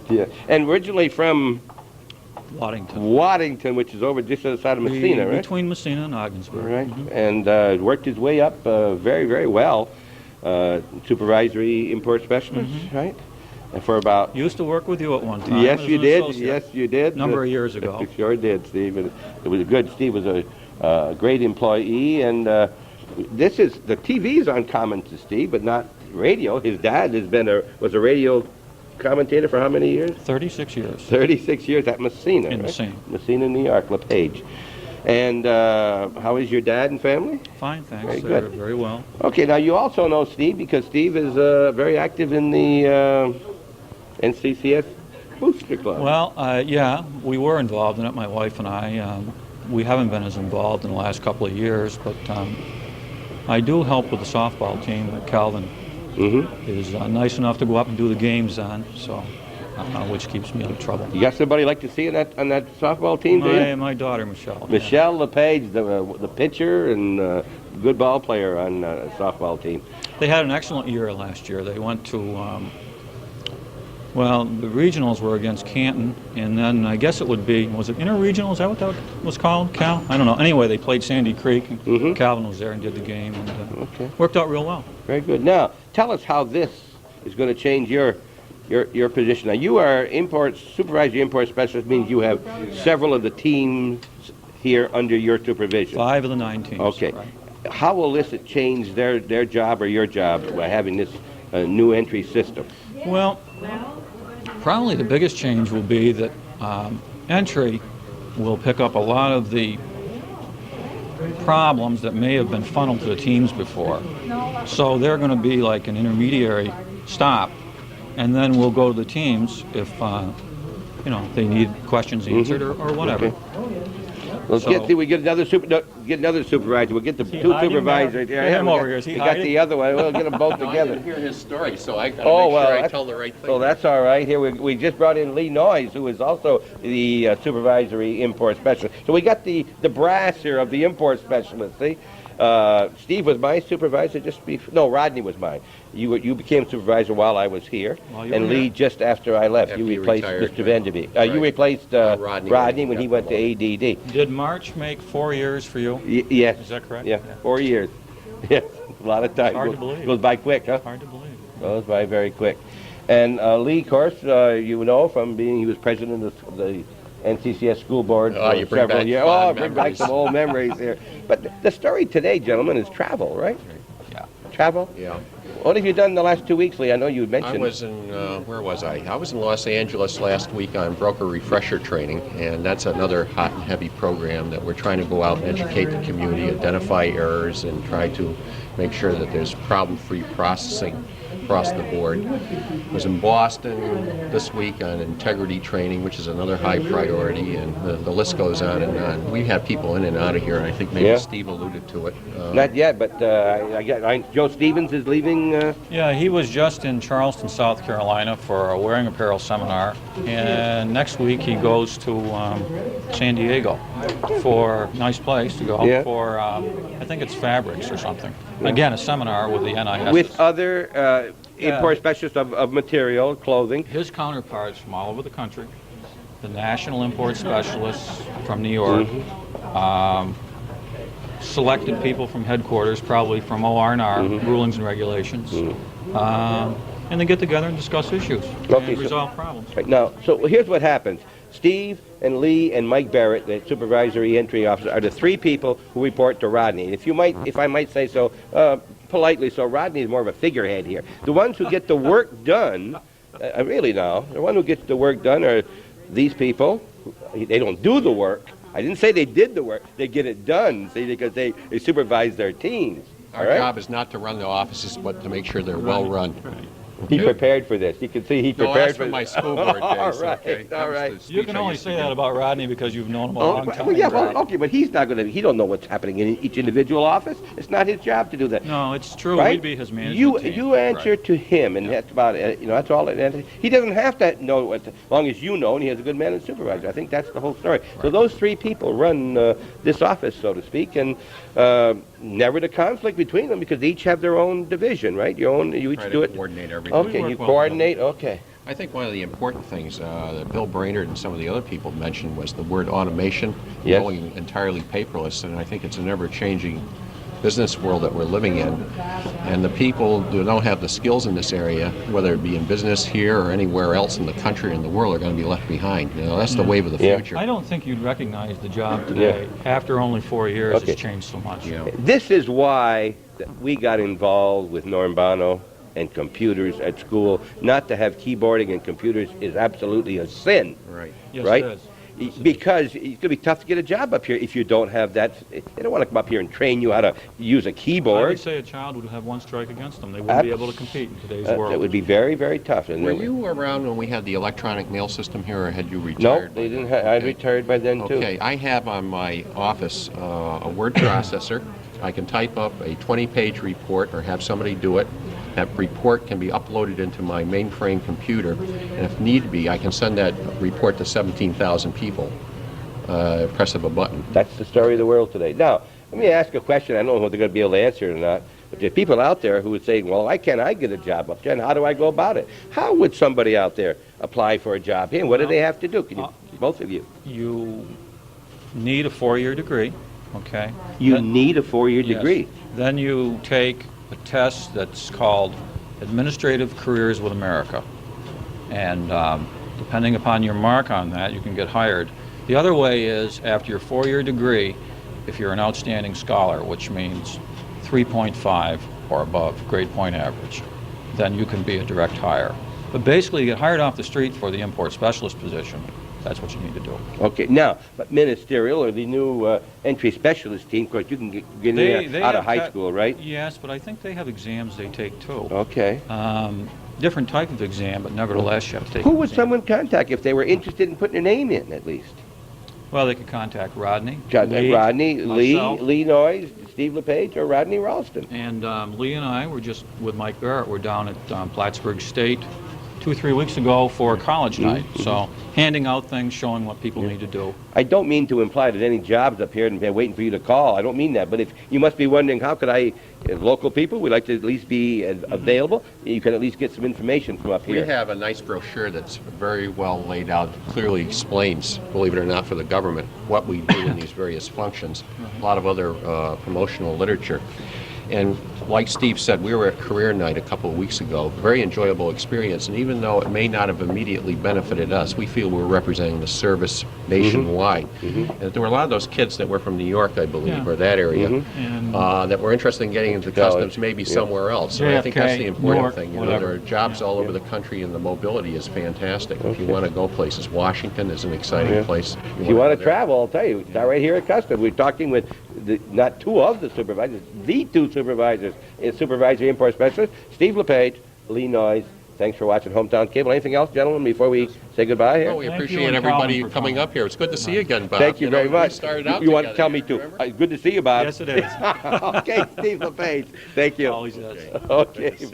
S6: Yeah. And originally from
S12: Waddington.
S6: which is over just outside of Messina, right?
S12: Between Messina and Ogdensburg.
S6: Right.
S12: Mhm.
S6: And worked his way up very, very well. Supervisory import specialist, right? And for about...
S12: Used to work with you at one time.
S6: Yes,
S12: as
S6: you
S12: an
S6: did.
S12: associate.
S6: Yes, you did.
S12: Number of years ago.
S6: You sure did, Steve. And it was good. Steve was a great employee, and this is the TV is uncommon to Steve, but not radio. His dad was a radio commentator for how many years?
S12: 36 years.
S6: 36 years at Messina.
S12: In
S6: right?
S12: Messina.
S6: Messina, New York, LePage. And how is your dad and family?
S12: Fine, thanks.
S6: Very
S12: They're
S6: good.
S12: very well.
S6: Okay, now you also know Steve because Steve is very active in the NCCS Booster Club.
S12: Well, yeah, we were involved in it, my wife and I. We haven't been as involved in the last couple of years, but I do help with the softball team that Calvin is nice enough to go up and do the games on, so which keeps me out of trouble.
S6: You got somebody like to see on that softball team, do you?
S12: My daughter, Michelle.
S6: Michelle LePage, the pitcher and good ball player on the softball team.
S12: They had an excellent year last year. They went to, well, the regionals were against Canton, and then I guess it would be, was it interregional? Is that what that was called, Cal? I don't know. Anyway, they played Sandy Creek, and Calvin was there and did the game, and worked out real well.
S6: Very good. Now, tell us how this is going to change your position. Now, you are supervisory import specialist, means you have several of the teams here under your supervision.
S12: 5 of the 9 teams.
S6: Okay.
S12: Right.
S6: How will this change their job or your job by having this new entry system?
S12: Well, probably the biggest change will be that entry will pick up a lot of the problems that may have been funneled to the teams before. So they're going to be like an intermediary stop, and then we'll go to the teams if they need questions answered or whatever.
S6: Okay. Well, we get another supervisor. We'll get the two supervisors.
S10: Get him over here. Is he
S6: we got
S10: hiding?
S6: the other one. We'll get them both together.
S13: I didn't hear his story, so I got to make sure I tell the right thing.
S6: So that's all right. Here we just brought in Lee Noyes, who is also the supervisory import specialist. So we got the brass here of the import specialist. See, Steve was my supervisor Rodney was mine. You became supervisor while I was here, and Lee just after I left.
S13: After
S6: you
S13: you
S6: replaced
S13: retired,
S6: Mr. Vanderbeek.
S13: right.
S6: You replaced Rodney when he went to ADD.
S12: Did March make 4 years for you?
S6: Yes.
S12: Is that correct?
S6: Yeah, 4 years. Yes, a lot of time.
S12: Hard to believe.
S6: Goes by quick, huh?
S12: Hard to believe.
S6: Goes by very quick. And Lee, of course, you know from he was president of the NCCS school board for
S13: you bring
S6: several
S13: back
S6: years.
S13: fond
S6: Bring back
S13: memories.
S6: some old memories here. But the story today, gentlemen, is travel, right? travel?
S13: Yeah.
S6: What have you done in the last 2 weeks, Lee? I know you mentioned.
S13: I was in, where was I? I was in Los Angeles last week on broker refresher training, and that's another hot and heavy program that we're trying to go out and educate the community, identify errors, and try to make sure that there's problem-free processing across the board. I was in Boston this week on integrity training, which is another high priority, and the list goes on and on. We have people in and out of here, and I think maybe Steve alluded to it.
S6: Not yet, but Joe Stevens is leaving.
S12: Yeah, he was just in Charleston, South Carolina for a wearing apparel seminar, and next week he goes to San Diego for a nice place to go for, I think it's fabrics or something. Again, a seminar with the NIS.
S6: With other import specialists of material, clothing.
S12: His counterparts from all over the country, the national import specialists from New York, selected people from headquarters, probably from OR&R, rulings and regulations, and they get together and discuss issues and resolve problems.
S6: Right now, so here's what happens. Steve and Lee and Mike Barrett, the supervisory entry officer, are the three people who report to Rodney. If I might say so, politely, so Rodney is more of a figurehead here. The ones who get the work done, really now, the one who gets the work done are these people. They don't do the work. I didn't say they did the work. They get it done, see, because they supervise their teams.
S13: Our job is not to run the offices, but to make sure they're well run.
S6: He prepared for this. You can see he prepared
S13: for my school board days.
S6: All right.
S12: You can only say that about Rodney because you've known him a long time.
S6: Well, yeah, okay, but he's not going to. He don't know what's happening in each individual office. It's not his job to do that.
S12: No, it's true.
S6: Right?
S12: We'd be his management team.
S6: You answer to him, and that's about it. That's all. He doesn't have to know what, as long as you know, and he has a good management supervisor. I think that's the whole story. Right. So those three people run this office, so to speak, and never the conflict between them because they each have their own division, right? You each do it.
S13: Coordinate everything.
S6: Okay, you coordinate. Okay.
S13: I think one of the important things that Bill Brainerd and some of the other people mentioned was the word automation, going entirely paperless, and I think it's an ever-changing business world that we're living in. And the people who don't have the skills in this area, whether it be in business here or anywhere else in the country and the world, are going to be left behind. That's the wave of the future.
S12: I don't think you'd recognize the job today. After only 4 years, it's changed so much.
S6: This is why we got involved with Norm Bono and computers at school. Not to have keyboarding and computers is absolutely a sin.
S13: Right.
S12: Yes,
S6: right?
S12: it is.
S6: Because it's going to be tough to get a job up here if you don't have that. They don't want to come up here and train you how to use a keyboard.
S12: I would say a child would have one strike against them. They wouldn't be able to compete in today's world.
S6: It would be very, very tough.
S13: Were you around when we had the electronic mail system here, or had you retired?
S6: No, they didn't. I retired by then, too.
S13: Okay, I have on my office a word processor. I can type up a 20-page report or have somebody do it. That report can be uploaded into my mainframe computer, and if need be, I can send that report to 17,000 people. Press of a button.
S6: That's the story of the world today. Now, let me ask a question. I don't know if they're going to be able to answer it or not, but there's people out there who would say, well, why can't I get a job up there, and how do I go about it? How would somebody out there apply for a job here? What do they have to do? Can you, both of you?
S12: You need a 4-year degree, okay?
S6: You need a 4-year degree.
S12: Then you take a test that's called Administrative Careers with America. And depending upon your mark on that, you can get hired. The other way is, after your 4-year degree, if you're an outstanding scholar, which means 3.5 or above grade point average, then you can be a direct hire. But basically, you get hired off the street for the import specialist position. That's what you need to do.
S6: Okay, now, but ministerial or the new entry specialist team, of course, you can get in there out of high school, right?
S12: Yes, but I think they have exams they take too.
S6: Okay.
S12: Different type of exam, but nevertheless, you have to take
S6: Who would someone contact if they were interested in putting their name in, at least?
S12: Well, they could contact Rodney.
S6: Lee Noyes, Steve LePage, or Rodney Ralston.
S12: And Lee and I were just, with Mike Barrett, we're down at Plattsburgh State 2 or 3 weeks ago for college night. So handing out things, showing what people need to do.
S6: I don't mean to imply that any jobs up here and they're waiting for you to call. I don't mean that. But if you must be wondering, how could I, as local people, we'd like to at least be available. You can at least get some information from up here.
S13: We have a nice brochure that's very well laid out, clearly explains, believe it or not, for the government, what we do in these various functions. A lot of other promotional literature. And like Steve said, we were at Career Night a couple of weeks ago. Very enjoyable experience, and even though it may not have immediately benefited us, we feel we're representing the service nationwide. And there were a lot of those kids that were from New York, I believe, or that area, that were interested in getting into customs maybe somewhere else. And I think that's the important thing. You know, there are jobs all over the country, and the mobility is fantastic. If you want to go places, Washington is an exciting place.
S6: If you want to travel, I'll tell you, start right here at Customs. We're talking with not two of the supervisors, the two supervisors, supervisory import specialist, Steve LePage, Lee Noyes. Thanks for watching Hometown Cable. Anything else, gentlemen, before we say goodbye here?
S13: Oh, we appreciate everybody coming up here. It's good to see you again, Bob.
S6: Thank you very much.
S13: We started out
S6: you want to
S13: together
S6: tell me
S13: here,
S6: too? Good to see you, Bob.
S12: Yes, it is.
S6: Okay, Steve LePage. Thank you.
S12: Always is.
S6: Okay.